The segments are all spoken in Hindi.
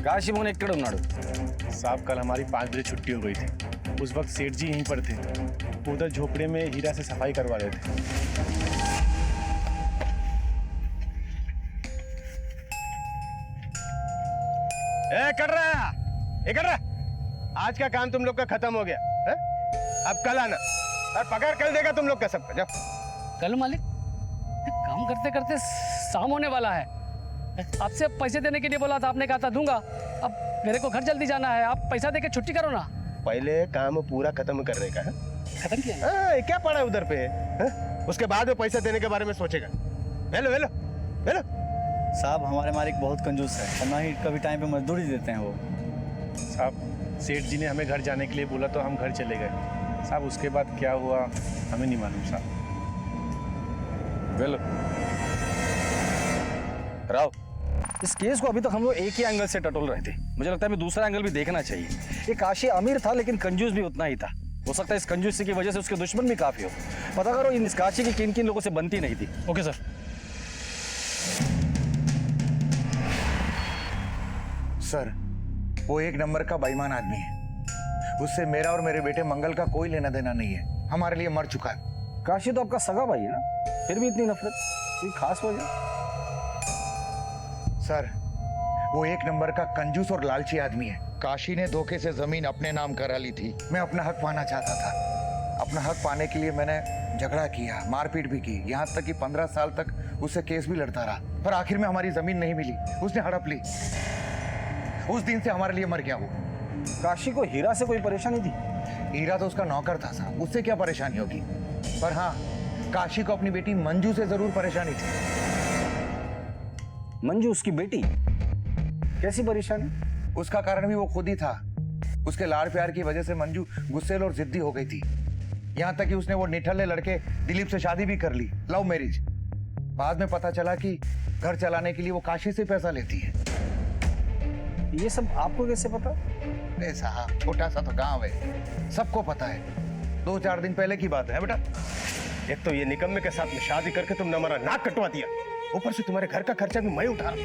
काशी मोहन एक्कड़ उन्नाडु। साहब कल हमारी 5 बजे छुट्टी हो गई थी। उस वक्त सेठ जी यहीं पर थे। उधर झोपड़े में हीरा से सफाई करवा रहे थे। कर रहा आज का काम तुम लोग का खत्म हो गया है? अब कल आना और पगार कल देगा तुम लोग का सबका। जाओ। कल मालिक, काम करते करते शाम होने वाला है। आपसे पैसे देने के लिए बोला था, आपने कहा था दूंगा। अब मेरे को घर जल्दी जाना है, आप पैसा देके छुट्टी करो ना। पहले काम पूरा खत्म करने का है। खत्म किया? क्या पड़ा है उधर पे है? उसके बाद में पैसा देने के बारे में सोचेगा। Hello hello hello. साहब हमारे मालिक बहुत कंजूस है और ना ही कभी टाइम पे मजदूरी देते हैं वो। साहब सेठ जी ने हमें घर जाने के लिए बोला तो हम घर चले गए साहब। उसके बाद क्या हुआ हमें नहीं मालूम साहब। वेल राव, इस केस को अभी तक हम लोग एक ही एंगल से टटोल रहे थे। मुझे लगता है हमें दूसरा एंगल भी देखना चाहिए। ये काशी अमीर था लेकिन कंजूस भी उतना ही था। हो सकता है इस कंजूसी की वजह से उसके दुश्मन भी काफी हो। पता करो इस काशी की किन किन लोगों से बनती नहीं थी। Okay sir. सर वो एक नंबर का बेईमान आदमी है। उससे मेरा और मेरे बेटे मंगल का कोई लेना देना नहीं है। हमारे लिए मर चुका है। काशी तो आपका सगा भाई है ना, फिर भी इतनी नफरत, कोई खास वजह? सर वो एक नंबर का कंजूस और लालची आदमी है। काशी ने धोखे से जमीन अपने नाम करा ली थी। मैं अपना हक पाना चाहता था। अपना हक पाने के लिए मैंने झगड़ा किया, मारपीट भी की, यहाँ तक कि 15 साल तक उससे केस भी लड़ता रहा। पर आखिर में हमारी जमीन नहीं मिली, उसने हड़प ली। उस दिन से हमारे लिए मर गया वो। काशी को हीरा से कोई परेशानी थी? हीरा तो उसका नौकर था साहब, उससे क्या परेशानी होगी। पर हाँ, काशी को अपनी बेटी मंजू से जरूर परेशानी थी। मंजू उसकी बेटी? कैसी परेशानी? उसका कारण भी वो खुद ही था। उसके लाड़ प्यार की वजह से मंजू गुस्सेल और जिद्दी हो गई थी। यहाँ तक कि उसने वो निठल्ले लड़के दिलीप से शादी भी कर ली, लव मैरिज। बाद में पता चला कि घर चलाने के लिए वो काशी से पैसा लेती है। ये सब आपको कैसे पता? अरे साहब छोटा सा तो गांव है, सबको पता है। 2-4 दिन पहले की बात है बेटा। एक तो ये निकम्मे के साथ में शादी करके तुमने हमारा नाक कटवा दिया, ऊपर से तुम्हारे घर का खर्चा भी मैं उठा रहा हूं।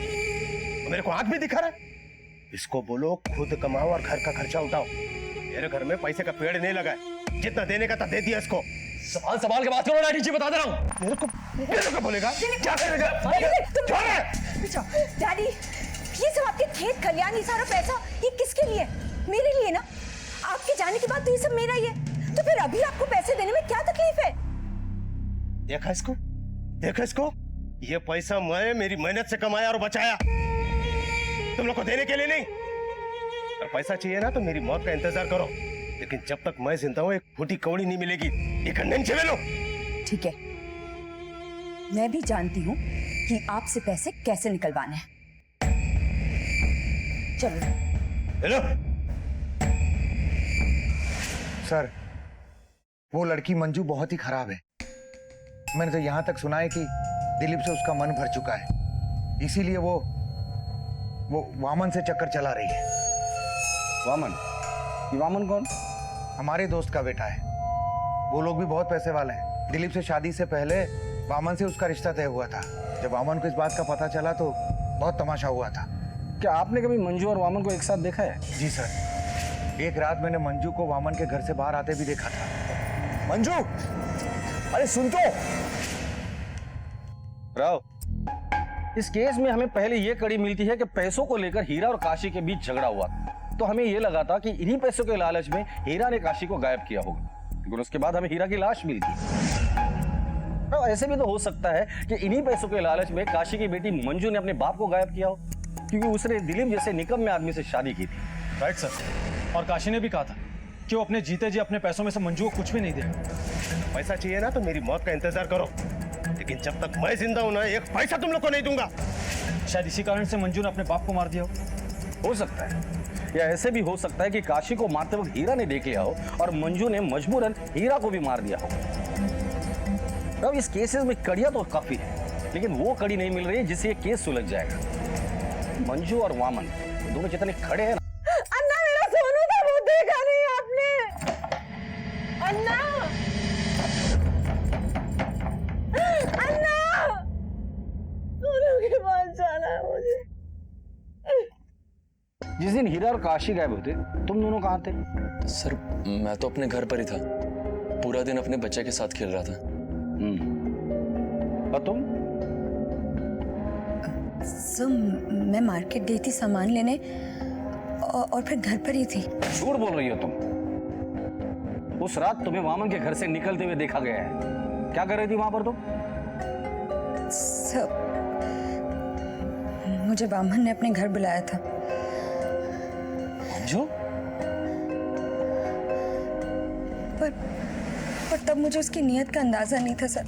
तो मेरे को आंख भी दिखा रहा है। इसको बोलो खुद कमाओ और घर का खर्चा उठाओ। मेरे घर में पैसे का पेड़ नहीं लगा है, जितना देने का था दे दिया इसको। सवाल के बात करो डैडी जी, बता दे रहा हूं। मेरे को बोलेगा क्या करेगा? डैडी ये सब आपके खेत खलियान, ये सारा पैसा ये किसके लिए? मेरे लिए ना। आपके जाने के बाद तो ये सब मेरा ही है, तो फिर अभी आपको पैसे देने में क्या तकलीफ है? देखा इसको, देखा इसको। ये पैसा मैं मेरी मेहनत से कमाया और बचाया, तुम लोग को देने के लिए नहीं। और पैसा चाहिए ना तो मेरी मौत का इंतजार करो, लेकिन जब तक मैं जिंदा हूं एक फूटी कौड़ी नहीं मिलेगी। ये गंडन छेवे लो। ठीक है, मैं भी जानती हूँ कि आपसे पैसे कैसे निकलवाने हैं। चलो। हेलो सर वो लड़की मंजू बहुत ही खराब है। मैंने तो यहाँ तक सुना है कि दिलीप से उसका मन भर चुका है, इसीलिए वो वामन से चक्कर चला रही है। वामन? ये वामन कौन? हमारे दोस्त का बेटा है। वो लोग भी बहुत पैसे वाले हैं। दिलीप से शादी से पहले वामन से उसका रिश्ता तय हुआ था। जब वामन को इस बात का पता चला तो बहुत तमाशा हुआ था। क्या आपने कभी मंजू और वामन को एक साथ देखा है? जी सर, एक रात मैंने मंजू को वामन के घर से बाहर आते भी देखा था। मंजू, अरे सुन तो राव, इस केस में हमें पहले ये कड़ी मिलती है कि पैसों को लेकर हीरा और काशी के बीच झगड़ा हुआ, तो हमें ये लगा था कि इन्हीं पैसों के लालच में हीरा ने काशी को गायब किया होगा, लेकिन उसके बाद हमें हीरा की लाश मिलती है। तो ऐसे भी तो हो सकता है कि इन्हीं पैसों के लालच में काशी की बेटी मंजू ने अपने बाप को गायब किया हो, क्योंकि उसने दिलीप जैसे निकम्मे आदमी से शादी की थी। राइट सर, और काशी ने भी कहा था कि वो अपने जीते जी अपने पैसों में से मंजू को कुछ भी नहीं दे। पैसा चाहिए ना तो मेरी मौत का इंतजार करो, लेकिन जब तक मैं जिंदा हूं ना एक पैसा तुम लोग को नहीं दूंगा। शायद इसी कारण से मंजू ने अपने बाप को मार दिया हो सकता है, या ऐसे भी हो सकता है कि काशी को मारते वक्त हीरा ने देख लिया हो और मंजू ने मजबूरन हीरा को भी मार दिया हो। अब इस केसेस में कड़ियां तो काफी है, लेकिन वो कड़ी नहीं मिल रही है जिससे ये केस सुलझ जाएगा। मंजू और वामन दोनों जितने खड़े हैं ना। अन्ना, मेरा सोनू था, वो देखा नहीं आपने? अन्ना, अन्ना, सोनू के पास जाना है मुझे। जिस दिन हीरा और काशी गायब होते तुम दोनों कहाँ थे? सर मैं तो अपने घर पर ही था, पूरा दिन अपने बच्चे के साथ खेल रहा था। और तुम? सर मैं मार्केट गई थी सामान लेने और फिर घर पर ही थी। झूठ बोल रही हो तुम। उस रात तुम्हें वामन के घर से निकलते हुए देखा गया है। क्या कर रही थी वहां पर तुम? सर मुझे वामन ने अपने घर बुलाया था। जो? पर तब मुझे उसकी नीयत का अंदाजा नहीं था सर।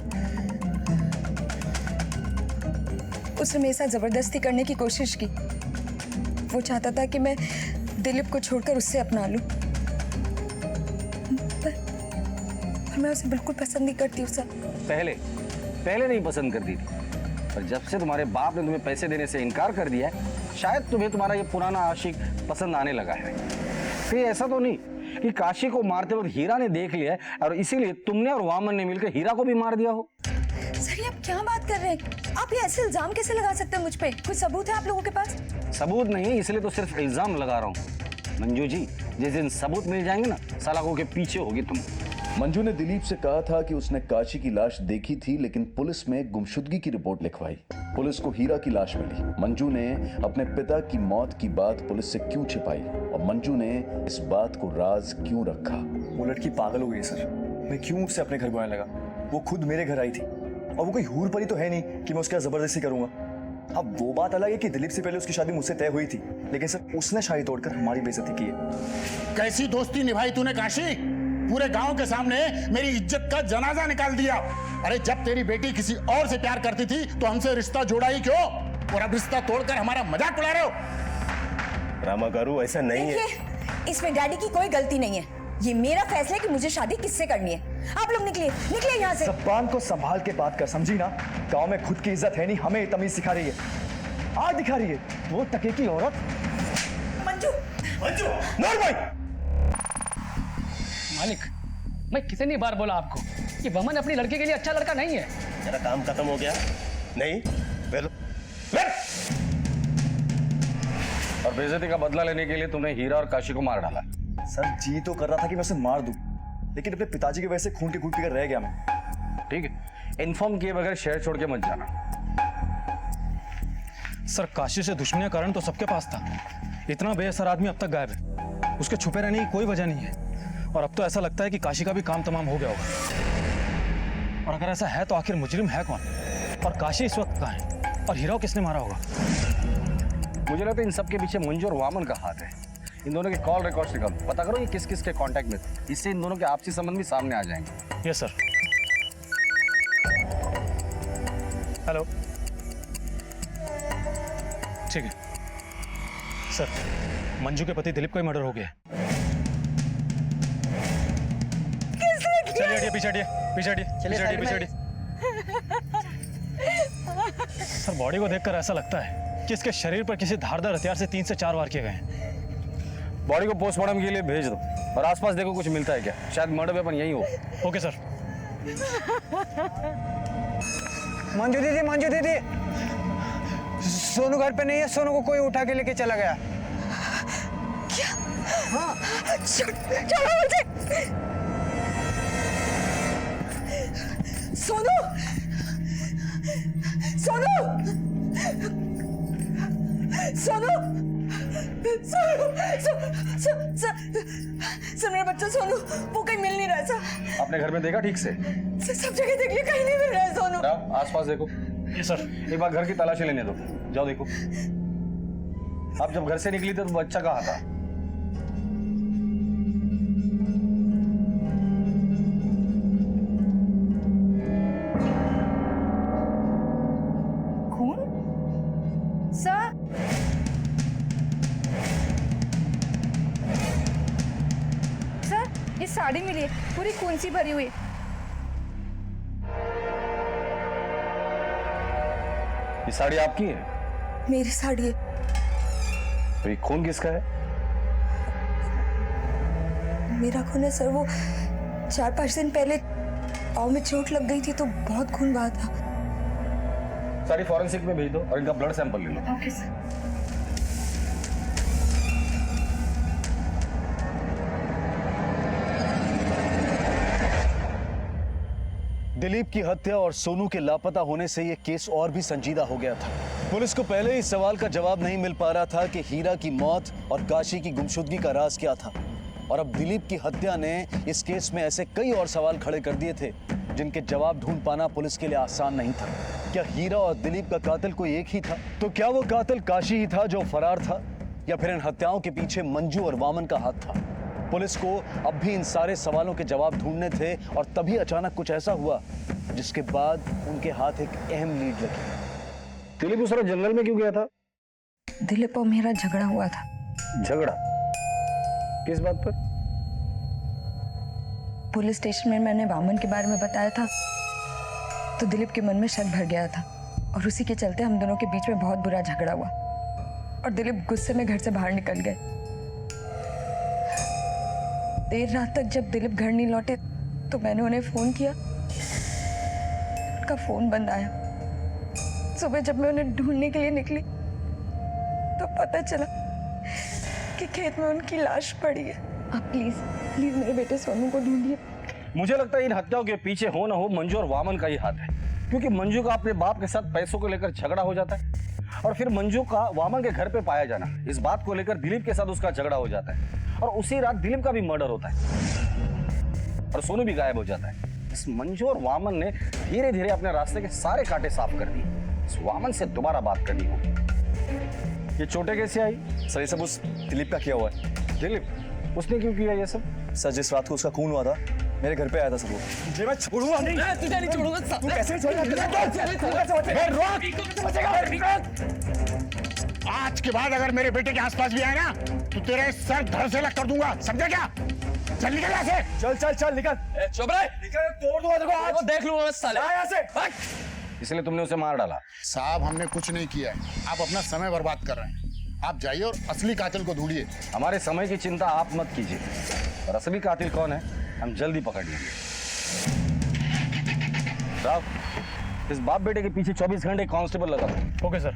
उसने मेरे साथ जबरदस्ती करने की कोशिश की। वो चाहता था कि मैं दिलीप को छोड़कर उससे अपना लूं। पर मैं उसे बिल्कुल पसंद नहीं करती हूँ सर। पहले नहीं पसंद करती थी, पर जब से तुम्हारे बाप ने तुम्हें पैसे देने से इनकार कर दिया है, शायद तुम्हें तुम्हारा ये पुराना आशिक पसंद आने लगा है। कहीं ऐसा तो नहीं कि काशी को मारते वक्त हीरा ने देख लिया है और इसीलिए तुमने और वामन ने मिलकर हीरा को भी मार दिया हो? सर ये आप क्या बात कर रहे हैं? आप ये ऐसे इल्जाम कैसे लगा सकते हैं मुझ पे? कुछ सबूत है आप लोगों के पास? सबूत नहीं, इसलिए तो सिर्फ इल्जाम लगा रहा हूँ। मंजू जी, जिस दिन सबूत मिल जाएंगे ना, सलाखों के पीछे होगी तुम। मंजू ने दिलीप से कहा था कि उसने काशी की लाश देखी थी, लेकिन पुलिस में गुमशुदगी की रिपोर्ट लिखवाई। पुलिस को हीरा की लाश मिली। मंजू ने अपने पिता की मौत की बात पुलिस से क्यों छिपाई और मंजू ने इस बात को राज क्यों रखा? वो लड़की पागल हो गई सर। मैं क्यों उससे अपने घर बुलाने लगा? वो खुद मेरे घर आई थी और वो कोई हूर परी तो है नहीं कि मैं उसके साथ जबरदस्ती करूंगा। अब वो बात अलग है कि दिलीप से पहले उसकी शादी मुझसे तय हुई थी, लेकिन सर उसने शादी तोड़कर हमारी बेइज्जती की है। कैसी दोस्ती निभाई तूने काशी? पूरे गांव के सामने मेरी इज्जत का जनाजा निकाल दिया। अरे जब तेरी बेटी किसी और से प्यार करती थी तो हमसे रिश्ता जोड़ा ही क्यों? और अब रिश्ता तोड़कर हमारा मजाक उड़ा रहे हो? रामागारू ऐसा नहीं है। देखिए, इसमें डैडी की कोई गलती नहीं है। ये मेरा फैसला है कि मुझे शादी किससे करनी है। आप लोग निकलिए यहाँ से। जबान को संभाल के बात कर, समझी ना? गांव में खुद की इज्जत है नहीं, हमें तमीज सिखा रही है। आज दिखा रही है वो टके की औरत। मंजू नूर भाई, मालिक, मैं कितनी बार बोला आपको कि वमन अपनी लड़की के लिए अच्छा लड़का नहीं है। तेरा काम खत्म हो गया? नहीं और बेइज्जती का बदला लेने के लिए तुमने हीरा और काशी को मार डाला। सर जी तो कर रहा था कि मैं उसे मार दूं, लेकिन अपने पिताजी की वजह से खून की घुट पीकर रह गया मैं। ठीक है, इन्फॉर्म किए बगैर शहर छोड़ के मत जाना। सर काशी से दुश्मनी का कारण तो सबके पास था। इतना बेअसर आदमी अब तक गायब है, उसके छुपे रहने की कोई वजह नहीं है। और अब तो ऐसा लगता है कि काशी का भी काम तमाम हो गया होगा। और अगर ऐसा है तो आखिर मुजरिम है कौन? और काशी इस वक्त कहाँ है? और हीरा को किसने मारा होगा? मुझे लगता है इन सब के पीछे मंजू और वामन का हाथ है। इन दोनों के कॉल रिकॉर्ड्स निकालो, पता करो ये किस किस के कांटेक्ट में थे। इससे इन दोनों के आपसी संबंध भी सामने आ जाएंगे। Yes sir. हेलो, ठीक है सर। मंजू के पति दिलीप का ही मर्डर हो गया। चलिए हटिए, पीछे हटिए, पीछे हटिए, पीछे हटिए, पीछे हटिए। सर बॉडी को देखकर ऐसा लगता है कि इसके शरीर पर किसी धारदार हथियार से 3 से 4 वार किए गए हैं। बॉडी को पोस्टमार्टम के लिए भेज दो और आसपास देखो कुछ मिलता है क्या। शायद मर्डर वेपन यही हो। Okay sir. मंजू दीदी, सोनू घर पे नहीं है। सोनू को कोई उठा के लेके चला गया। क्या? हाँ। छोड़ो मुझे। सोनू, सोनू, सोनू, सर मेरा बच्चा सोनू वो कहीं मिल नहीं रहा सर। आपने घर में देखा ठीक से? सब जगह देख लिया, कहीं नहीं मिल रहा है सोनू। आसपास देखो। ये सर। एक बार घर की तलाशी लेने दो, जाओ देखो। आप जब घर से निकली थे तो बच्चा कहाँ था? खून? सर ये साड़ी मिली है, पूरी खून सी भरी हुई। ये साड़ी आपकी है? मेरी साड़ी है। तो ये खून किसका है? मेरा खून है सर। वो 4-5 दिन पहले पाँव में चोट लग गई थी तो बहुत खून बहा था। साड़ी फॉरेंसिक में भेज दो और इनका ब्लड सैंपल ले लो। Okay sir. दिलीप की हत्या और सोनू के लापता होने से यह केस और भी संजीदा हो गया था। पुलिस को पहले ही सवाल का जवाब नहीं मिल पा रहा था कि हीरा की मौत और काशी की गुमशुदगी का राज क्या था, और अब दिलीप की हत्या ने इस केस में ऐसे कई और सवाल खड़े कर दिए थे जिनके जवाब ढूंढ पाना पुलिस के लिए आसान नहीं था। क्या हीरा और दिलीप का कातिल कोई एक ही था? तो क्या वो कातिल काशी ही था जो फरार था, या फिर इन हत्याओं के पीछे मंजू और वामन का हाथ था? पुलिस को अब भी इन सारे सवालों के जवाब ढूंढने थे, और तभी अचानक कुछ ऐसा हुआ जिसके बाद उनके हाथ एक अहम लीड लगी। दिलीप उस तरह जंगल में क्यों गया था? दिलीप और मेरा झगड़ा हुआ था। झगड़ा? किस बात पर? पुलिस स्टेशन में मैंने वामन के बारे में बताया था तो दिलीप के मन में शक भर गया था, और उसी के चलते हम दोनों के बीच में बहुत बुरा झगड़ा हुआ और दिलीप गुस्से में घर से बाहर निकल गए। देर रात तक जब दिलीप घर नहीं लौटे तो मैंने उन्हें फोन किया, उनका फोन बंद आया। सुबह जब मैं उन्हें ढूंढने के लिए निकली तो पता चला कि खेत में उनकी लाश पड़ी है। आप प्लीज प्लीज मेरे बेटे सोनू को ढूंढिए। मुझे लगता है इन हत्याओं के पीछे हो ना हो मंजू और वामन का ही हाथ है, क्योंकि मंजू का अपने बाप के साथ पैसों को लेकर झगड़ा हो जाता है, और फिर मंजू का वामन के घर पे पाया जाना, इस बात को लेकर दिलीप के साथ उसका झगड़ा हो जाता है, और उसी रात दिलीप का भी मर्डर होता है और सोनू भी गायब हो जाता है। इस मंजू और वामन ने धीरे धीरे अपने रास्ते के सारे कांटे साफ कर दिए। इस वामन से दोबारा बात करनी होगी। ये चोटें कैसे आई? सर ये सब उस दिलीप का किया हुआ है। दिलीप उसने क्यों किया ये सब? सर जिस रात को उसका खून हुआ था मेरे घर पे आया था सर वो। तुझे मैं छोड़ूंगा नहीं। मैं तुझे नहीं छोड़ूंगा। तू कैसे छोड़ेगा? आज के बाद अगर मेरे बेटे के आसपास भी आए ना तो तेरे सर धड़ से अलग कर दूंगा, समझा क्या? चल निकल यहाँ से। चल चल चल निकल। चुप रहे। निकल, तोड़ दूंगा तेरे को आज। देख लूंगा मैं साले। यहाँ से। इसलिए तुमने उसे मार डाला? साहब हमने कुछ नहीं किया है, आप अपना समय बर्बाद कर रहे हैं। आप जाइए और असली कातिल को ढूंढिए। हमारे समय की चिंता आप मत कीजिए, और असली कातिल कौन है हम जल्दी पकड़ लेंगे। साहब इस बाप बेटे के पीछे 24 घंटे कांस्टेबल लगा था। ओके सर,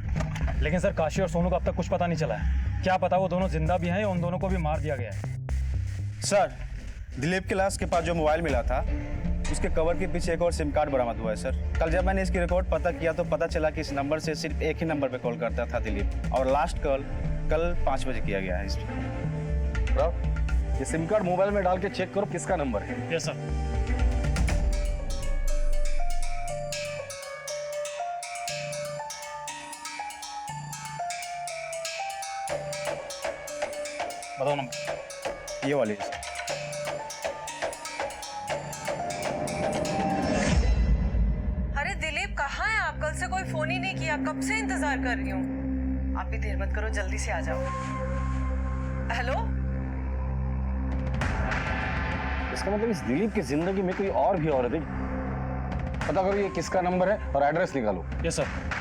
लेकिन सर काशी और सोनू का अब तक कुछ पता नहीं चला है। क्या पता वो दोनों जिंदा भी हैं या उन दोनों को भी मार दिया गया है। सर दिलीप के लाश के पास जो मोबाइल मिला था उसके कवर के पीछे एक और सिम कार्ड बरामद हुआ है सर। कल जब मैंने इसकी रिकॉर्ड पता किया तो पता चला कि इस नंबर से सिर्फ एक ही नंबर पे कॉल करता था दिलीप, और लास्ट कॉल कल 5 बजे किया गया है इस पर। ये सिम कार्ड मोबाइल में डाल के चेक करो किसका नंबर है। Yes sir. बताओ नंबर। ये वाली है सर। अरे दिलीप कहाँ है आप? कल से कोई फोन ही नहीं किया, कब से इंतजार कर रही हूँ। आप भी देर मत करो, जल्दी से आ जाओ। हेलो, इसका मतलब इस दिलीप की जिंदगी में कोई और भी औरत है। पता करो ये किसका नंबर है और एड्रेस निकालो। Yes sir.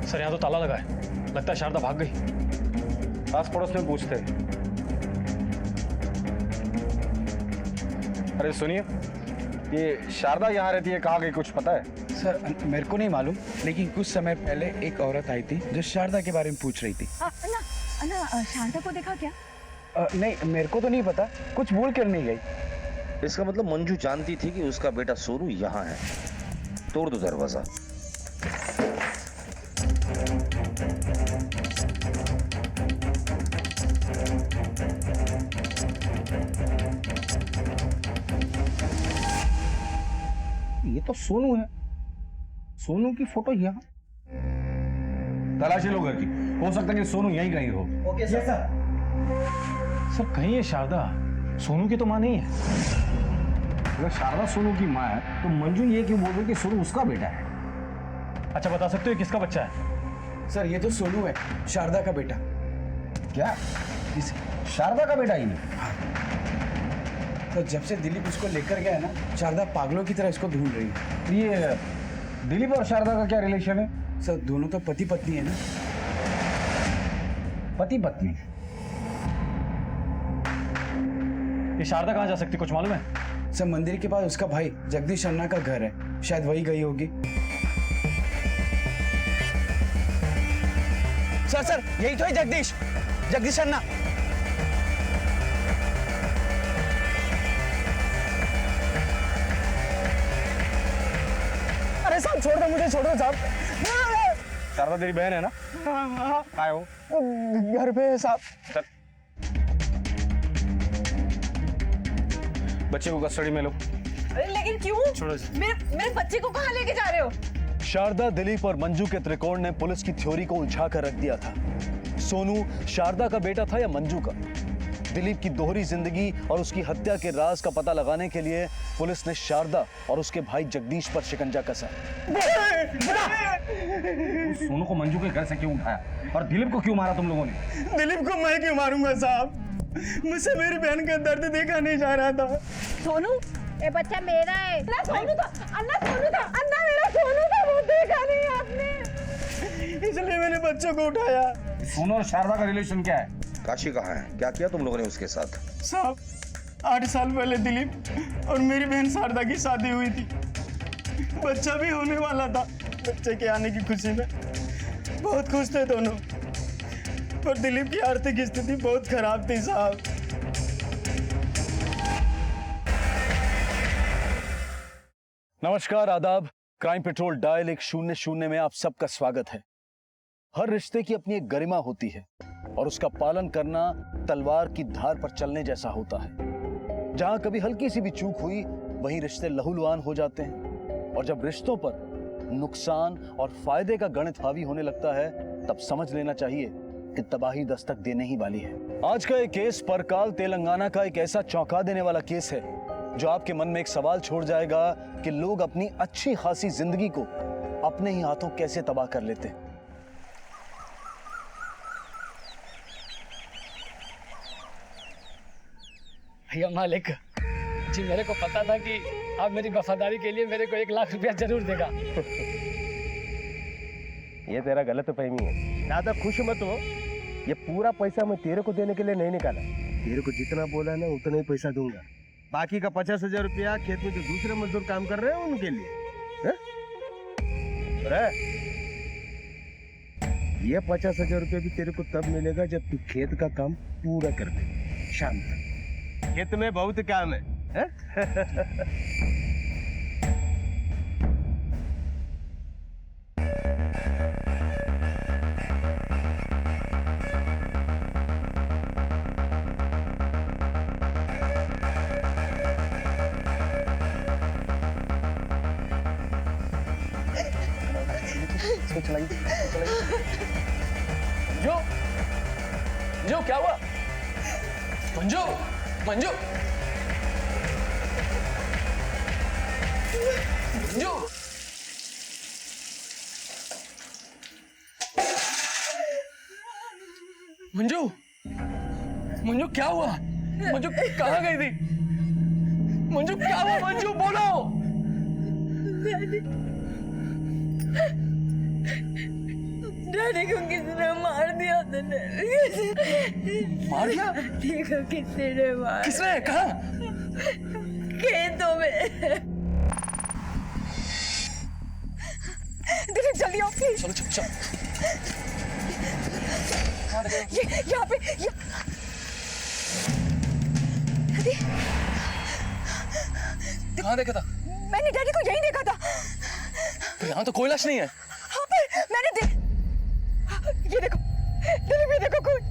सर यहाँ तो ताला लगा है, लगता है शारदा भाग गई। आस पड़ोस में पूछते हैं। अरे सुनिए, ये शारदा यहाँ रहती है, कहाँ गई कुछ पता है? सर मेरे को नहीं मालूम, लेकिन कुछ समय पहले एक औरत आई थी जो शारदा के बारे में पूछ रही थी। अन्ना शारदा को देखा क्या? नहीं मेरे को तो नहीं पता, कुछ भूल कर नहीं गई। इसका मतलब मंजू जानती थी कि उसका बेटा सोनू यहाँ है। तोड़ दो दरवाजा। ये तो सोनू है, सोनू की फोटो यहाँ। तलाशी लो घर की, हो सकता है कि सोनू यहीं कहीं हो। Okay sir. सर कहीं ये शारदा सोनू की तो माँ नहीं है। अगर शारदा सोनू की माँ है तो मंजू ये क्यों बोल रही कि सोनू उसका बेटा है? अच्छा बता सकते हो किसका बच्चा है? सर ये तो सोनू है, शारदा का बेटा। क्या शारदा का बेटा ही नहीं? तो जब से दिलीप उसको लेकर गया है ना, शारदा पागलों की तरह इसको ढूंढ रही है। ये दिलीप और शारदा का क्या रिलेशन है? सर दोनों तो पति पत्नी है ना। पति पत्नी? ये शारदा कहाँ जा सकती कुछ मालूम है? सर मंदिर के पास उसका भाई जगदीश अन्ना का घर है, शायद वही गई होगी। सर यही तो है जगदीश अन्ना। अरे साहब छोड़ दो, मुझे छोड़ दो साहब। शारदा तेरी बहन है ना? हाँ काय हो? घर पे है साहब। चल बच्चे को कस्टडी में लो। अरे लेकिन क्यों? छोड़ो। मेरे बच्चे को कहाँ लेके जा रहे हो? शारदा, दिलीप और मंजू के त्रिकोण ने पुलिस की थ्योरी को उलझा कर रख दिया था। सोनू शारदा का बेटा था या मंजू का? दिलीप की दोहरी जिंदगी और उसकी हत्या के राज का पता लगाने के लिए पुलिस ने शारदा और उसके भाई जगदीश पर शिकंजा कसा। सोनू को मंजू के घर से क्यों उठाया और दिलीप को क्यों मारा तुम लोगों ने? दिलीप को मैं क्यों मारूंगा साहब? मुझसे मेरी बहन का दर्द देखा नहीं जा रहा था। सोनू, ये बच्चा मेरा है। अन्ना सोनू था, अन्ना मेरा सोनू था, वो देखा नहीं आपने। इसलिए मैंने बच्चों को उठाया। सोनू और शारदा का रिलेशन क्या है? काशी कहाँ है? क्या किया तुम लोगों ने उसके साथ? साहब 8 साल पहले दिलीप और मेरी बहन शारदा की शादी हुई थी। बच्चा भी होने वाला था। बच्चे के आने की खुशी में बहुत खुश थे दोनों, पर दिलीप की आर्थिक स्थिति बहुत खराब थी साहब। नमस्कार, आदाब। क्राइम पेट्रोल डायल 100 में आप सबका स्वागत है। हर रिश्ते की अपनी एक गरिमा होती है और उसका पालन करना तलवार की धार पर चलने जैसा होता है। जहां कभी हल्की सी भी चूक हुई वहीं रिश्ते लहूलुहान हो जाते हैं, और जब रिश्तों पर नुकसान और फायदे का गणित हावी होने लगता है तब समझ लेना चाहिए कि तबाही दस्तक देने ही वाली है। आज का एक केस परकाल तेलंगाना का एक ऐसा चौंका देने वाला केस है जो आपके मन में एक सवाल छोड़ जाएगा कि लोग अपनी अच्छी खासी जिंदगी को अपने ही हाथों कैसे तबाह कर लेते हैं। भैया मालिक जी, मेरे को पता था कि आप मेरी वफादारी के लिए मेरे को 1 लाख रुपया जरूर देगा। ये तेरा गलत फहमी है। ज्यादा खुश मत हो। ये पूरा पैसा मैं तेरे को देने के लिए नहीं निकाला। तेरे को जितना बोला ना उतना ही पैसा दूंगा। बाकी का 50,000 रुपया खेत में जो दूसरे मजदूर काम कर रहे हैं उनके लिए है? अरे ये 50,000 रुपया भी तेरे को तब मिलेगा जब तू खेत का काम पूरा कर दे। शाम तक खेत में बहुत काम है। जो क्या हुआ? मंजू, मंजू, मंजू, मंजू, मंजू क्या हुआ? मंजू कहाँ गई थी? मंजू क्या हुआ? मंजू बोलो। डैडी को किसी ने मार दिया था। मार दिया? डैडी को किसी ने मार। किसने? कहाँ? खेतों में। दिलीप जल्दी आओ प्लीज। चलो चलो चलो। ये यहाँ पे कहाँ देखा था? मैंने डैडी को यहीं देखा था। तो यहाँ तो कोई लाश नहीं है। हाँ पर मैंने ये देखो दिलीप, ये देखो खून।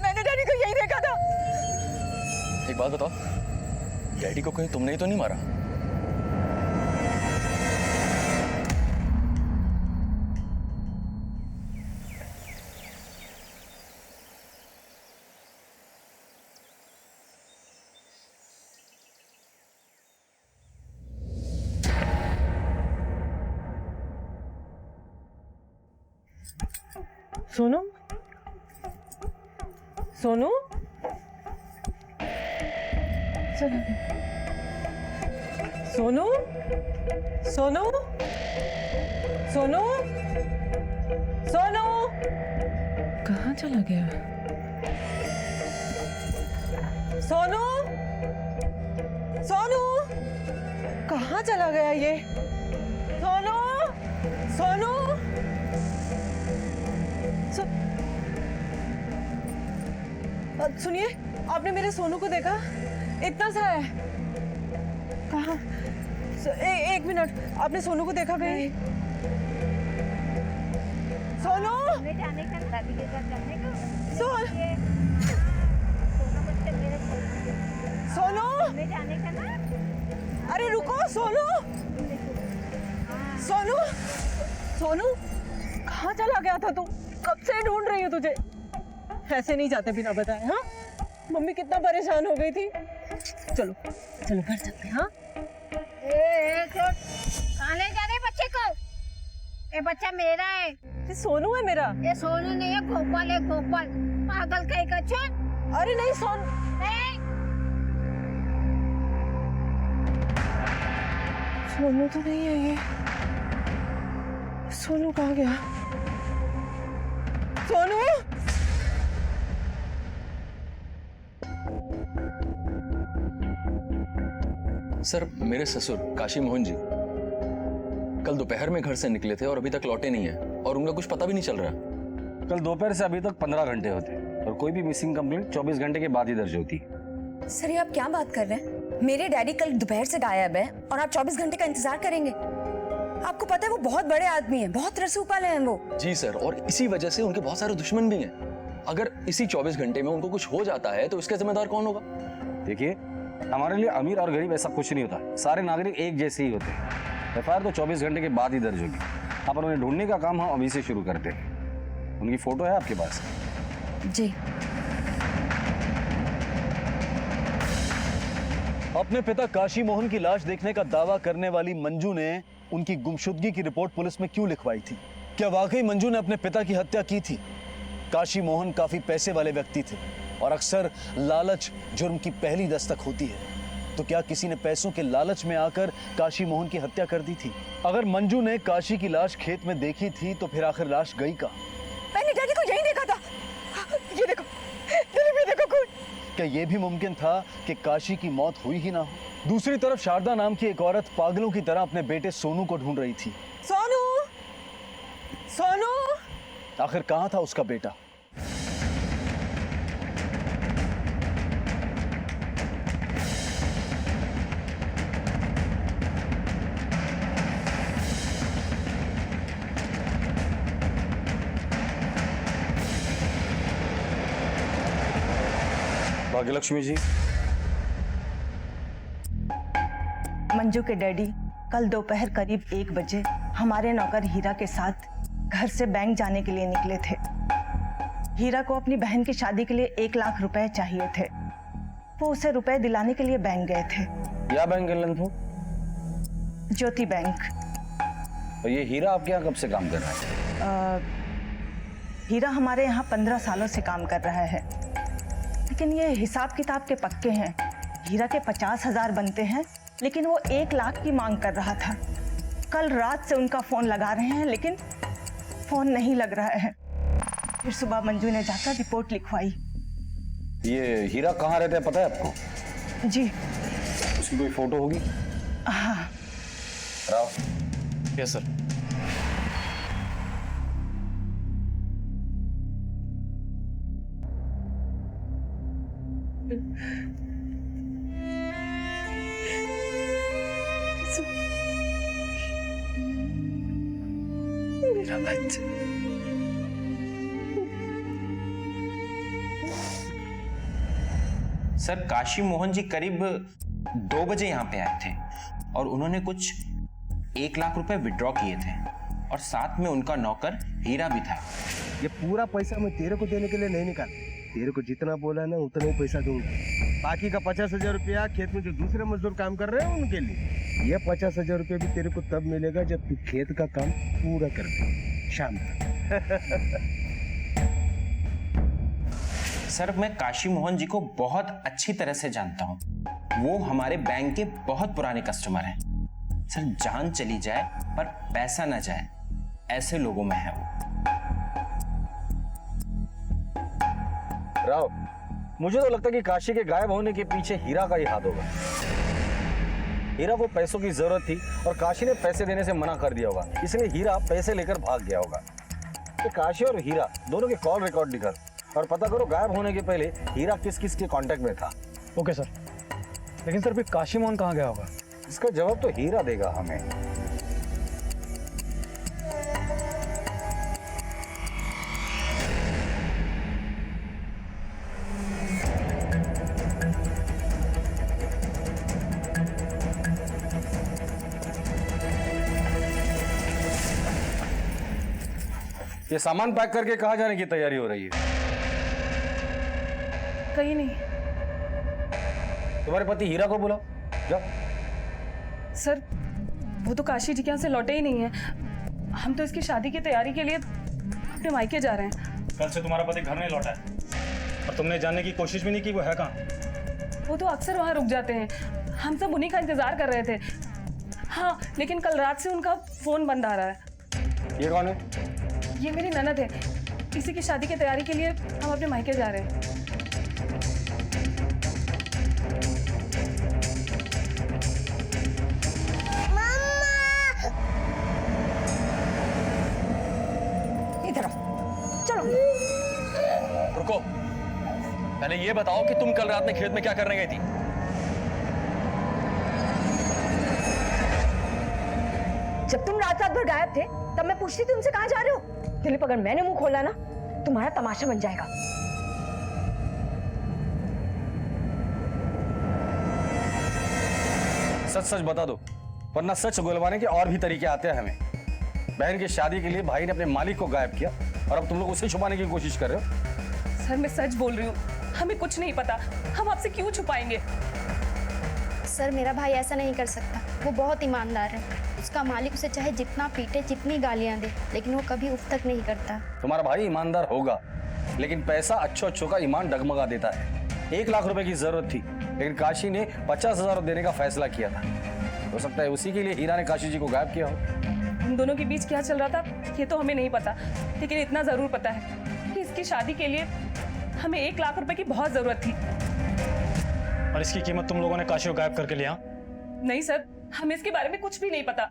मैंने डैडी को यहीं देखा था। एक बात बताओ, डैडी को कहीं तुमने ही तो नहीं मारा? सोनू, सोनू, सोनू, सोनू, सोनू, सोनू, कहाँ चला गया? सोनू, सोनू, कहाँ चला गया ये? सोनू, सोनू, सुनिए, आपने मेरे सोनू को देखा? इतना सा है। कहाँ? एक मिनट, आपने सोनू को देखा कहीं? सोनू, सोनू, अरे रुको, सोनू, सोनू, सोनू, कहाँ चला गया था तू? कब से ढूंढ रही हूँ तुझे। ऐसे नहीं जाते बिना बताए। हाँ, मम्मी कितना परेशान हो गई थी। चलो चलो घर चलते हैं। हाँ, कहाँ ले जा रहे बच्चे को? ये बच्चा मेरा है। ये सोनू है मेरा। ये सोनू नहीं है, गोपाल है, गोपाल। पागल कहीं का छोड़। अरे नहीं, सोनू तो नहीं है ये। सोनू कहाँ गया? सोनू, सर, मेरे ससुर काशी मोहन जी कल दोपहर में घर से निकले थे और अभी तक लौटे नहीं है और उनका कुछ पता भी नहीं चल रहा। कल दोपहर से अभी तक 15 घंटे होते हैं और कोई भी मिसिंग कंप्लेंट 24 घंटे के बाद ही दर्ज होती है। सर, ये आप क्या बात कर रहे हैं? मेरे डैडी कल दोपहर से गायब है और आप 24 घंटे का इंतजार करेंगे? आपको पता है वो बहुत बड़े आदमी हैं, बहुत रसूखवाले हैं वो। जी सर, और इसी वजह से उनके बहुत सारे दुश्मन भी हैं। अगर इसी 24 घंटे में उनको कुछ हो जाता है तो इसका जिम्मेदार कौन होगा? देखिए, हमारे लिए अमीर और गरीब ऐसा कुछ नहीं होता, सारे नागरिक एक जैसे ही होते हैं। एफआईआर तो 24 घंटे के बाद ही दर्ज होगी। आप उन्हें ढूंढने का काम हम अभी से शुरू करते हैं। उनकी फोटो है आपके पास? जी। अपने पिता काशी मोहन की लाश देखने का दावा करने वाली मंजू ने उनकी गुमशुदगी की रिपोर्ट पुलिस में क्यों लिखवाई थी? क्या वाकई मंजू ने अपने पिता की हत्या की थी? काशी मोहन काफी पैसे वाले व्यक्ति थे और अक्सर लालच जुर्म की पहली दस्तक होती है। तो क्या किसी ने पैसों के लालच में आकर काशी मोहन की हत्या कर दी थी? अगर मंजू ने काशी की लाश खेत में देखी थी तो फिर आखिर लाश गई कहाँ? मैंने डैडी को यही देखा था। ये देखो, दिलीप, ये देखो खून। क्या यह भी मुमकिन था कि काशी की मौत हुई ही ना हो? दूसरी तरफ शारदा नाम की एक औरत पागलों की तरह अपने बेटे सोनू को ढूंढ रही थी। सोनू, सोनू, आखिर कहाँ था उसका बेटा? भाग्यलक्ष्मी जी, मंजू के डैडी कल दोपहर करीब 1 बजे हमारे नौकर हीरा के साथ घर से बैंक जाने के लिए निकले थे। हीरा को अपनी बहन की शादी के लिए 1 लाख रुपए चाहिए थे। वो उसे रुपए दिलाने के लिए बैंक गए थे। या बैंक गलन थो? ज्योति बैंक। और ये हीरा आपके यहाँ कब से काम कर रहा है? हीरा हमारे यहाँ 15 सालों से काम कर रहा है, लेकिन ये हिसाब किताब के पक्के हैं। हीरा के 50,000 बनते हैं, लेकिन वो 1 लाख की मांग कर रहा था। कल रात से उनका फोन लगा रहे हैं, लेकिन फोन नहीं लग रहा है। फिर सुबह मंजू ने जाकर रिपोर्ट लिखवाई। ये हीरा कहाँ रहता है पता है आपको? जी। उसकी कोई फोटो होगी? हाँ। राव। Yes sir. मेरा बच्चा। सर, काशी मोहन जी करीब 2 बजे यहाँ पे आए थे और उन्होंने कुछ 1 लाख रुपए विड्रॉ किए थे और साथ में उनका नौकर हीरा भी था। ये पूरा पैसा मैं तेरे को देने के लिए नहीं निकाल, तेरे को जितना बोला ना उतना ही पैसा दूंगा। बाकी का 50,000 रुपया खेत में जो दूसरे मजदूर काम कर रहे हैं उनके लिए। ये 50,000 रुपया भी तेरे को तब मिलेगा जब तू खेत का काम पूरा कर दे शाम तक। सर, मैं काशी मोहन जी को बहुत अच्छी तरह से जानता हूँ। वो हमारे बैंक के बहुत पुराने कस्टमर हैं। सर जान चली जाए पर पैसा ना जाए, ऐसे लोगों में है वो। राव, मुझे तो लगता है कि काशी के गायब होने के पीछे हीरा का ही हाथ होगा। हीरा को पैसों की जरूरत थी और काशी ने पैसे देने से मना कर दिया होगा, इसलिए हीरा पैसे लेकर भाग गया होगा। तो काशी और हीरा दोनों के कॉल रिकॉर्ड निकाल और पता करो गायब होने के पहले हीरा किस किस के कांटेक्ट में था। ओके सर, लेकिन सर फिर काशी मोहन कहाँ गया होगा? इसका जवाब तो हीरा देगा हमें। ये सामान पैक करके कहाँ जाने की तैयारी हो रही है? कहीं नहीं तुम्हारे पति हीरा को बुलाओ, जाओ। सर, वो तो काशी जी के यहाँ से लौटे ही नहीं है। हम तो इसकी शादी की तैयारी के लिए अपने मायके जा रहे हैं। कल से तुम्हारा पति घर नहीं लौटा है और तुमने जानने की कोशिश भी नहीं की वो है कहाँ? वो तो अक्सर वहाँ रुक जाते हैं, हम सब उन्हीं का इंतजार कर रहे थे। हाँ, लेकिन कल रात से उनका फोन बंद आ रहा है। ये कौन है? ये मेरी ननद है, इसी की शादी की तैयारी के लिए हम अपने मायके जा रहे हैं। इधर आओ, चलो। रुको, पहले ये बताओ कि तुम कल रात में खेत में क्या करने गई थी? जब तुम रात भर गायब थे तब मैं पूछती थी उनसे कहाँ जा रहे हो। दिलीप, अगर मैंने मुंह खोला ना तुम्हारा तमाशा बन जाएगा। सच सच बता दो, वरना सच गुलवाने के और भी तरीके आते हैं हमें। बहन की शादी के लिए भाई ने अपने मालिक को गायब किया और अब तुम लोग उसे छुपाने की कोशिश कर रहे हो। सर, मैं सच बोल रही हूँ, हमें कुछ नहीं पता। हम आपसे क्यों छुपाएंगे? सर, मेरा भाई ऐसा नहीं कर सकता। वो बहुत ईमानदार है। उसका मालिक उसे चाहे जितना पीटे, जितनी गालियां दे, लेकिन वो कभी उफ तक नहीं करता। तुम्हारा भाई ईमानदार होगा, लेकिन पैसा अच्छों का ईमान डगमगा देता है। 1 लाख रुपए की जरूरत थी, लेकिन काशी ने 50,000 देने का फैसला किया था। हो सकता है उसी के लिए हीरा ने काशी जी को गायब किया हो। उन दोनों के बीच क्या चल रहा था ये तो हमें नहीं पता, लेकिन इतना जरूर पता है कि इसकी शादी के लिए हमें 1 लाख रुपए की बहुत जरूरत थी। और इसकी कीमत तुम लोगों ने काशी को गायब करके लिया? नहीं सर, हमें इसके बारे में कुछ भी नहीं पता।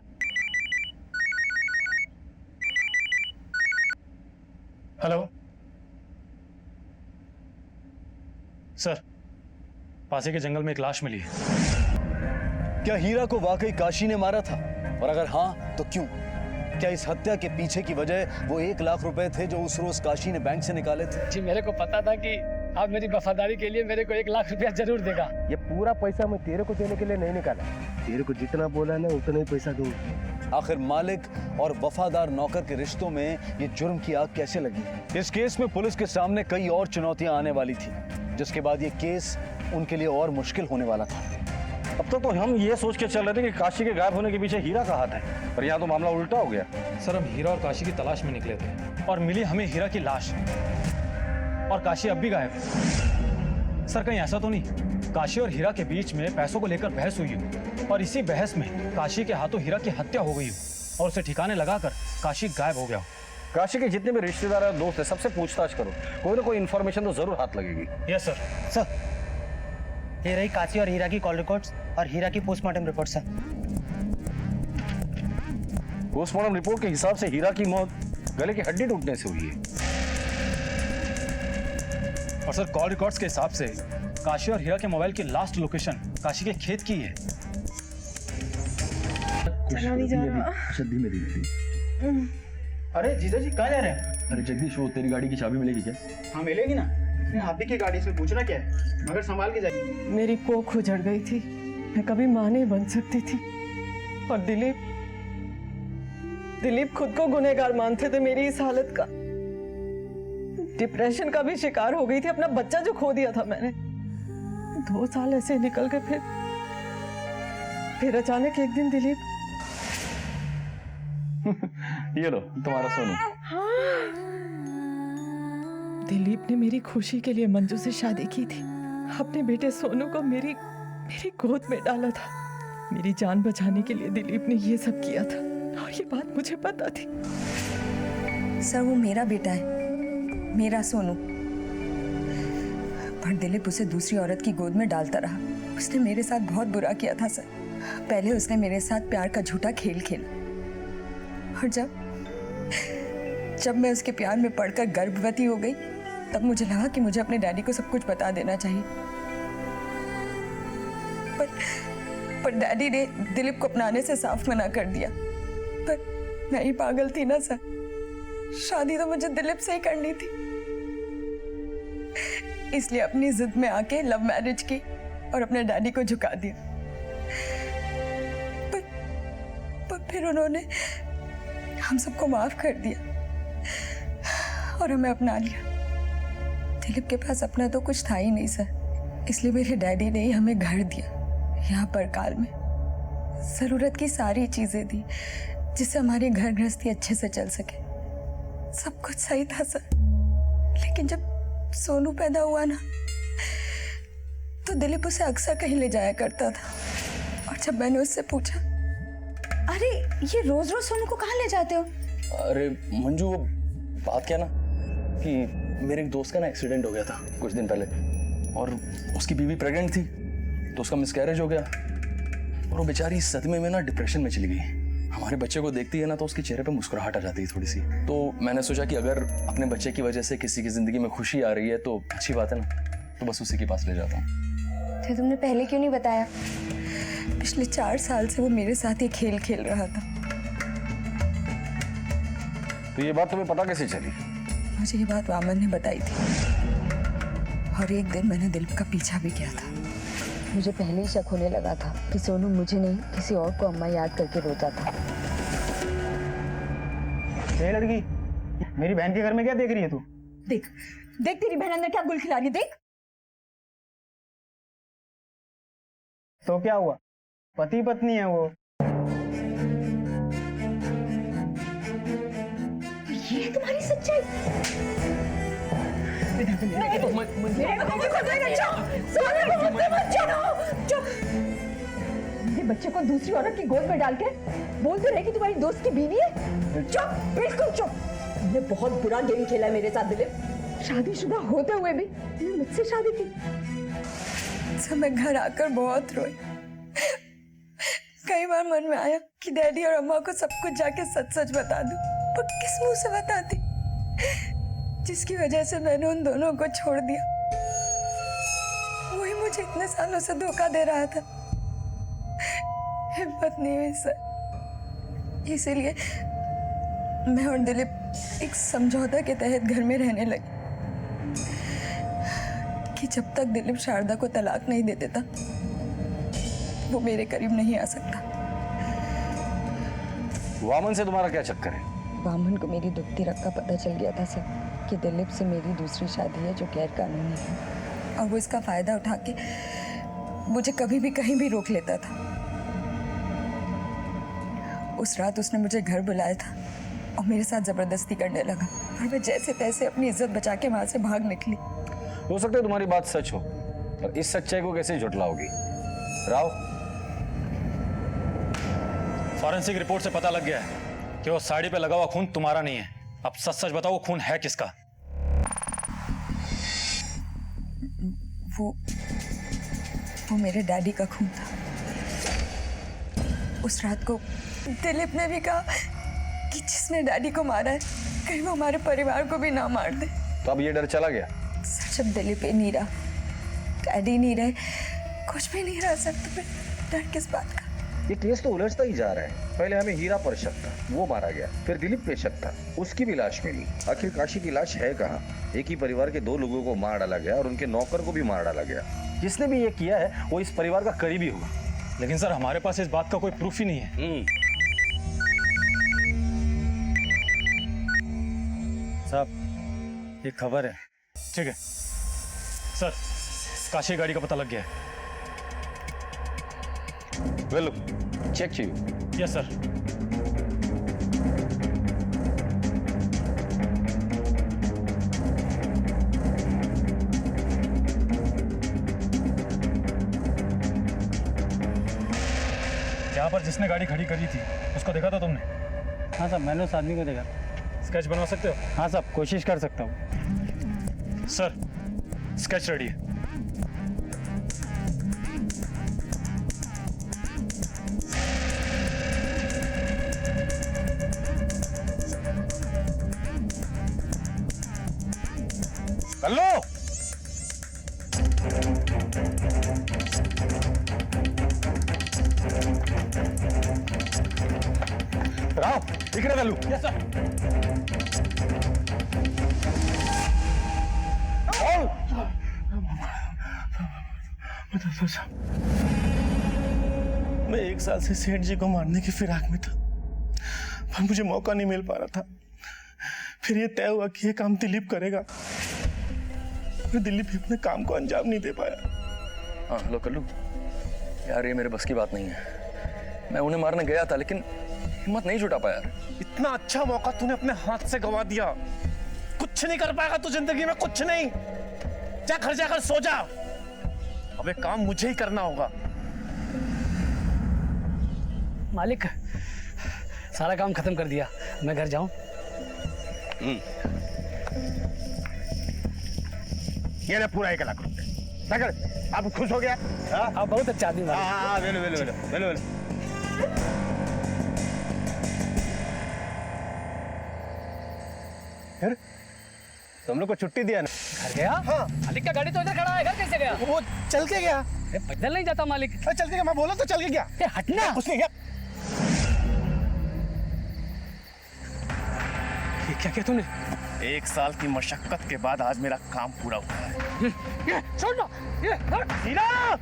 हेलो सर, पासे के जंगल में एक लाश मिली है। क्या हीरा को वाकई काशी ने मारा था? और अगर हाँ तो क्यों? क्या इस हत्या के पीछे की वजह वो 1 लाख रुपए थे जो उस रोज काशी ने बैंक से निकाले थे? जी, मेरे को पता था कि आप मेरी वफादारी के लिए मेरे को 1 लाख रुपया जरूर देगा। ये पूरा पैसा मैं तेरे को देने के लिए नहीं निकाला। तेरे को जितना बोला ना उतना ही पैसा दूंगा। आखिर मालिक और वफादार नौकर के रिश्तों में ये जुर्म की आग कैसे लगी? इस केस में पुलिस के सामने कई और चुनौतियां आने वाली थी, जिसके बाद ये केस उनके लिए और मुश्किल होने वाला था। अब तक तो हम ये सोच के चल रहे थे कि काशी के गायब होने के पीछे हीरा का हाथ है, पर यहाँ तो मामला उल्टा हो गया। सर, हम हीरा और काशी की तलाश में निकले थे और मिली हमें हीरा की लाश, और काशी अब भी गायब है। सर, कहीं ऐसा तो नहीं काशी और हीरा के बीच में पैसों को लेकर बहस हुई हो और इसी बहस में काशी के हाथों हीरा की हत्या हो गई हो और उसे ठिकाने लगाकर काशी गायब हो गया हो। काशी के जितने भी रिश्तेदार और दोस्त है सबसे पूछताछ करो, कोई ना कोई इन्फॉर्मेशन तो जरूर हाथ लगेगी। Yes sir. सर, ये रही काशी और हीरा की कॉल रिकॉर्ड्स और हीरा की postmortem report sir. Postmortem report के हिसाब से हीरा की मौत गले की हड्डी टूटने से हुई है। और सर, कॉल रिकॉर्ड्स के हिसाब से काशी और हीरा के मोबाइल की लास्ट लोकेशन काशी के खेत की है। चला नहीं जा रहा। सदी मेरी बेटी। अरे जीजा जी कहाँ जा रहे हैं? अरे जगदीश, वो तेरी गाड़ी की चाबी मिलेगी क्या? हाँ मिलेगी ना। आप ही की गाड़ी से पूछना क्या है, मगर संभाल के जाइए। मेरी कोख उजड़ गई थी, मैं कभी मां नहीं बन सकती थी। और दिलीप खुद को गुनहगार मानते थे मेरी इस हालत का। डिप्रेशन का भी शिकार हो गई थी, अपना बच्चा जो खो दिया था मैंने। 2 साल ऐसे निकल गए, फिर अचानक एक दिन दिलीप। ये लो तुम्हारा सोनू। दिलीप ने मेरी खुशी के लिए मंजू से शादी की थी, अपने बेटे सोनू को मेरी गोद में डाला था। मेरी जान बचाने के लिए दिलीप ने ये सब किया था और ये बात मुझे पता थी। सर वो मेरा बेटा है, मेरा सोनू, पर दिलीप उसे दूसरी औरत की गोद में डालता रहा। उसने मेरे साथ बहुत बुरा किया था सर। पहले उसने मेरे साथ प्यार का झूठा खेल खेला और जब मैं उसके प्यार में पड़कर गर्भवती हो गई तब मुझे लगा कि मुझे अपने डैडी को सब कुछ बता देना चाहिए। पर डैडी ने दिलीप को अपनाने से साफ मना कर दिया। पर मैं ही पागल थी ना सर, शादी तो मुझे दिलीप से ही करनी थी, इसलिए अपनी जिद में आके लव मैरिज की और अपने डैडी को झुका दिया। पर फिर उन्होंने हम सबको माफ कर दिया और हमें अपना लिया। दिलीप के पास अपना तो कुछ था ही नहीं सर, इसलिए मेरे डैडी ने ही हमें घर दिया यहाँ पर काल में, जरूरत की सारी चीजें दी जिससे हमारी घर गृहस्थी अच्छे से चल सके। सब कुछ सही था सर, लेकिन जब सोनू पैदा हुआ ना तो दिलीप उसे अक्सर कहीं ले जाया करता था। और जब मैंने उससे पूछा, अरे ये रोज रोज सोनू को कहाँ ले जाते हो? अरे मंजू, वो बात क्या ना कि मेरे एक दोस्त का ना एक्सीडेंट हो गया था कुछ दिन पहले और उसकी बीवी प्रेग्नेंट थी तो उसका मिसकैरेज हो गया और वो बेचारी इस सदमे में ना डिप्रेशन में चली गई। हमारे बच्चे को देखती है ना तो उसके चेहरे पे मुस्कुराहट आ जाती है थोड़ी सी। तो मैंने सोचा कि अगर अपने बच्चे की वजह से किसी की जिंदगी में खुशी आ रही है तो अच्छी बात है ना, तो बस उसी के पास ले जाता हूँ। तो तुमने पहले क्यों नहीं बताया? पिछले 4 साल से वो मेरे साथ ही खेल खेल रहा था। तो ये बात तुम्हें पता कैसे चली? मुझे ये बात वामन ने बताई थी और एक दिन मैंने दिलीप का पीछा भी किया था। मुझे पहले ही शक होने लगा था कि सोनू मुझे नहीं किसी और को अम्मा याद करके रोता था। ए लड़की, मेरी बहन के घर में क्या देख रही है तू? देख देख तेरी बहन अंदर क्या गुल खिला रही है, देख। तो क्या हुआ, पति पत्नी है वो। ये है तुम्हारी सच्चाई? मेरे बच्चे को दूसरी औरत की गोद में डाल के बोलते रहे कि तुम्हारी दोस्त की बीवी है। चुप, बिल्कुल चुप। तुमने बहुत बुरा गेम खेला है मेरे साथ दिलीप। शादीशुदा होते हुए भी तुमने मुझसे शादी की। सब मैं घर आकर बहुत रोई। कई बार मन में आया कि डैडी और अम्मा को सब कुछ जाके सच सच बता दूं, पर किस मुंह से बताती, जिसकी वजह से मैंने उन दोनों को छोड़ दिया। वही मुझे इतने सालों से धोखा दे रहा था। हिम्मत नहीं हुई सर, इसीलिए मैं और दिलीप एक समझौता के तहत घर में रहने लगे कि जब तक दिलीप शारदा को तलाक नहीं दे देता वो मेरे करीब नहीं आ सकता। वामन से तुम्हारा क्या चक्कर है? वामन को मेरी दुखती रग का पता चल गया था सर कि दिलीप से मेरी दूसरी शादी है जो गैर कानूनी है और वो इसका फायदा उठा के मुझे कभी भी कहीं भी रोक लेता था। उस रात उसने मुझे घर बुलाया था और मेरे साथ जबरदस्ती करने लगा और मैं जैसे तैसे अपनी इज्जत बचा के वहां से भाग निकली। हो सकता है तुम्हारी बात सच हो, पर इस सच्चाई को कैसे झुठलाओगी? राव, फॉरेंसिक रिपोर्ट से पता लग गया है कि वो साड़ी पे लगा हुआ खून तुम्हारा नहीं है। अब सच सच बताओ, वो खून है किसका? वो मेरे डैडी का खून था। उस रात को दिलीप ने भी कहा कि जिसने डैडी को मारा है कहीं वो हमारे परिवार को भी ना मार दे। तो अब ये डर चला गया? सर, जब दिलीप ही नहीं रहा, डैडी नहीं रहे, कुछ भी नहीं रह सकता, फिर डर किस बात का? ये केस तो उलझता ही जा रहा है। पहले हमें हीरा पर शक था, वो मारा गया, फिर दिलीप पे शक था, उसकी भी लाश मिली। आखिर काशी की लाश है कहाँ? एक ही परिवार के 2 लोगों को मार डाला गया और उनके नौकर को भी मार डाला गया। जिसने भी ये किया है वो इस परिवार का करीबी होगा। लेकिन सर, हमारे पास इस बात का कोई प्रूफ ही नहीं है। साहब, एक खबर है। ठीक है सर, काशी गाड़ी का पता लग गया है। वेल, चेक चाहिए? Yes sir. यहाँ पर जिसने गाड़ी खड़ी करी थी उसको देखा था तुमने? हाँ साहब, मैंने उस आदमी को देखा। स्केच बनवा सकते हो? हाँ साहब, कोशिश कर सकता हूँ। सर, स्केच रेडी है। कल्लू! राव, इकडे कल्लू। Yes sir. मैं 1 साल से सेठ जी को मारने की फिराक में था, पर मुझे मौका नहीं मिल पा रहा था। फिर ये तय हुआ कि ये काम दिलीप करेगा। फिर दिलीप भी अपने काम को अंजाम नहीं दे पाया। हाँ हेलो कल्लू, यार ये मेरे बस की बात नहीं है। मैं उन्हें मारने गया था लेकिन हिम्मत नहीं जुटा पाया। इतना अच्छा मौका तूने अपने हाथ से गवा दिया। कुछ नहीं कर पाएगा तू जिंदगी में, कुछ नहीं। जा घर जाकर सो जा। अब ये काम मुझे ही करना होगा। मालिक, सारा काम खत्म कर दिया, मैं घर जाऊं? ये ले पूरा 1 लाख रुपए। आप खुश हो गया? आप बहुत अच्छा आदमी मालिक। हाँ, वेलो। फिर तुम लोग को छुट्टी दिया ना? घर गया? हाँ। मालिक का गाड़ी तो इधर खड़ा है, घर कैसे गया? वो चल के गया। पैदल नहीं जाता मालिक। चल के गया, मैं बोला तो चल के गया। हटना। कुछ नहीं गया। ये क्या किया तूने? 1 साल की मशक्कत के बाद आज मेरा काम पूरा हुआ है। छोड़ दो। हीरा!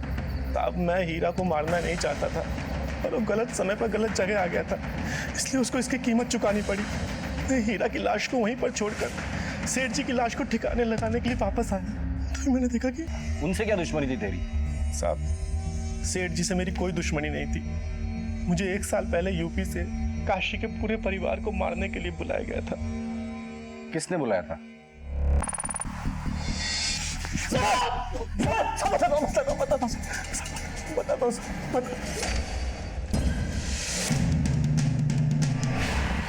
तब मैं हीरा को मारना नहीं चाहता था, पर वो गलत समय पर गलत जगह आ गया था, इसलिए उसको इसकी कीमत चुकानी पड़ी। मैं हीरा की लाश को वहीं पर छोड़कर सेठ जी की लाश को ठिकाने लगाने के लिए वापस आया, तो मैंने देखा कि उनसे क्या दुश्मनी थी तेरी? साहब, सेठ जी से मेरी कोई दुश्मनी नहीं थी। मुझे 1 साल पहले यूपी से काशी के पूरे परिवार को मारने के लिए बुलाया गया था। किसने बुलाया था?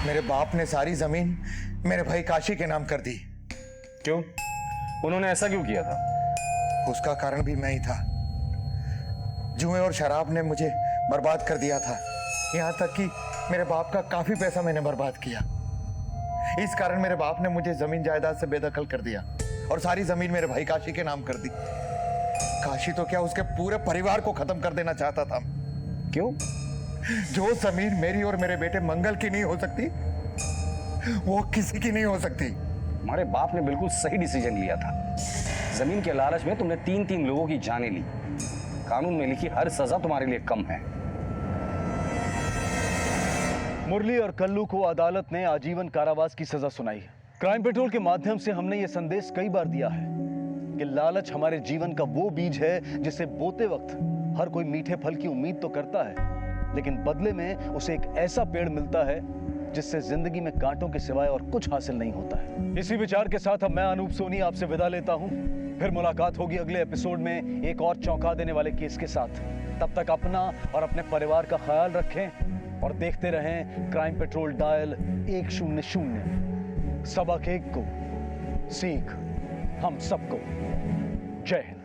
मेरे बाप ने सारी जमीन मेरे भाई काशी के नाम कर दी। क्यों? उन्होंने ऐसा क्यों किया था? उसका कारण भी मैं ही था। जुए और शराब ने मुझे बर्बाद कर दिया था। यहाँ तक कि मेरे बाप का काफी पैसा मैंने बर्बाद किया। इस कारण मेरे बाप ने मुझे जमीन जायदाद से बेदखल कर दिया और सारी जमीन मेरे भाई काशी के नाम कर दी। काशी तो क्या, उसके पूरे परिवार को खत्म कर देना चाहता था। क्यों? जो जमीन मेरी और मेरे बेटे मंगल की नहीं हो सकती, वो किसी की नहीं हो सकती। हमारे बाप ने बिल्कुल सही डिसीजन लिया था। जमीन के लालच में तुमने 3 लोगों की जानें ली। कानून में लिखी हर सजा तुम्हारे लिए कम है। मुरली और कल्लू को अदालत ने आजीवन कारावास की सजा सुनाई है। क्राइम पेट्रोल के माध्यम से हमने ये संदेश कई बार दिया है कि लालच हमारे जीवन का वो बीज है जिसे बोते वक्त हर कोई मीठे फल की उम्मीद तो करता है, लेकिन बदले में उसे एक ऐसा पेड़ मिलता है जिससे जिंदगी में कांटों के सिवाय और कुछ हासिल नहीं होता है। इसी विचार के साथ अब मैं अनूप सोनी आपसे विदा लेता हूं। फिर मुलाकात होगी अगले एपिसोड में एक और चौंका देने वाले केस के साथ। तब तक अपना और अपने परिवार का ख्याल रखें और देखते रहें क्राइम पेट्रोल डायल 100। सबक एक को, सीख हम सबको। जय हिंद।